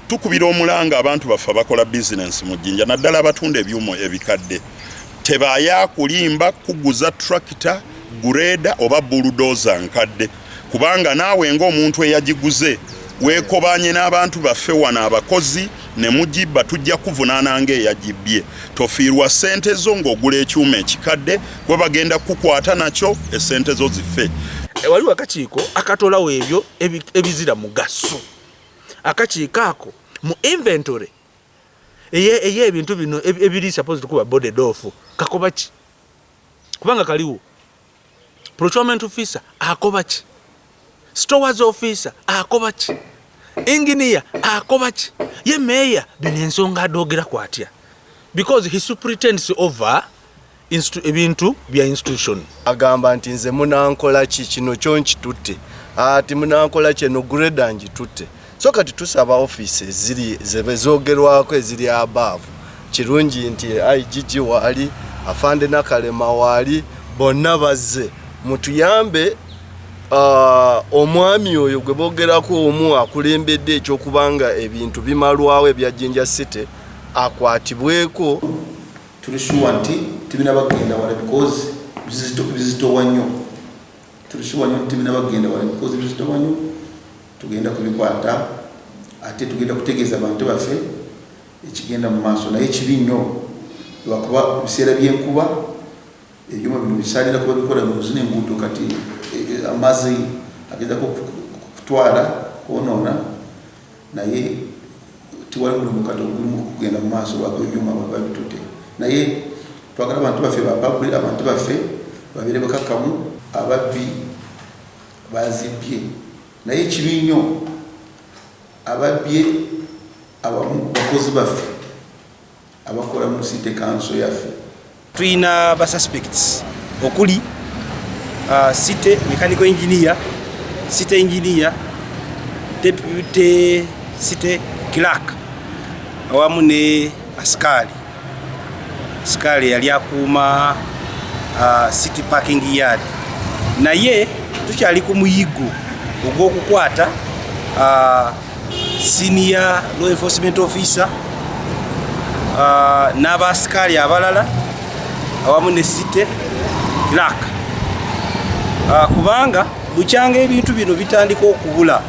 tukubira omulanga abantu baffe bakola business mu Jinja naddala abatunda ebyuma ebikadde tebaya kulimba kuguza tractor greda oba bulldozer nkadde kubanga naawe ng'omuntu eyagiguze weekobanye n'abantu baffe wano Abakozi ne mugibba tujja kuvunaana ng'eyagibbye tofiirwa ssente zo ng'ogula ekyuma ekikadde gwe bagenda kukwata nakyo essente zo ziffe. Waliwo akakiiko akatolawo ebyo ebizira mugaso. Akakiiko ako mu inventory ebintu bino ebiri supposed kuba boarded off kakoba ki kubanga kaliwo procurement officer akoba ki stores officer akoba ki engineer akoba ki ye mayor binensonga adogera kwatya because he superintends over ebintu bya institution. Agamba nti nze munankola ki kino kyo nkitutte ati munankola kino grade ngitutte so kati tusaba office ziri zebezogerwako eziri above kirungi nti IGG wali afande nakalema wali bonna bazze mutuyambe omwami oyo gwe bogerako omu akulembedde ekyokubanga ebintu bimalwawo ebya Jinja City akwatibweko. Tulishuwa nti tibina bagenda wala because bizitowa nnyo tulishuwa nti tibina bagenda wala because bizitowa nnyo tugenda kubikwata ate tugenda kutegeeza abantu baffe ekigenda mu maaso naye kibi nnyo lwakuba biseera by'enkuba ebyuma bino bisalira kuba bikola mu zino enguudo kati amazzi agenda kutwala kwonoona naye tiwali mulimu kati ogulimu kugenda mu maaso lwakuba ebyuma babitutte naye twagala abantu baffe babakuli abantu baffe babire bakakamu ababbi bazibbye naye kibi nnyo ababbye abakozi baffe abakola mu city council yaffe. Tulina ba suspects Okuli city mechanical engineer city engineer deputy city clerk awamu ne Asikali yali akuuma city parking yard naye tukyali ku muyigo ogw'okukwata senior law enforcement officer n'Abasikali abalala awamu ne city clerk kubanga bukyanga ebintu bino bitandika okubula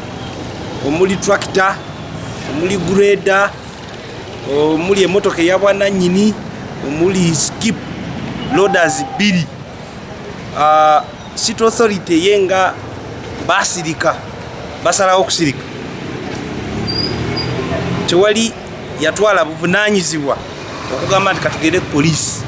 omuli tractor omuli grader omuli emotoka eyabwanannyini omuli skip loaders biri city authority yenga basirika basalawo okusirika tewali yatwala buvunaanyizibwa okugamba nti katugende poliisi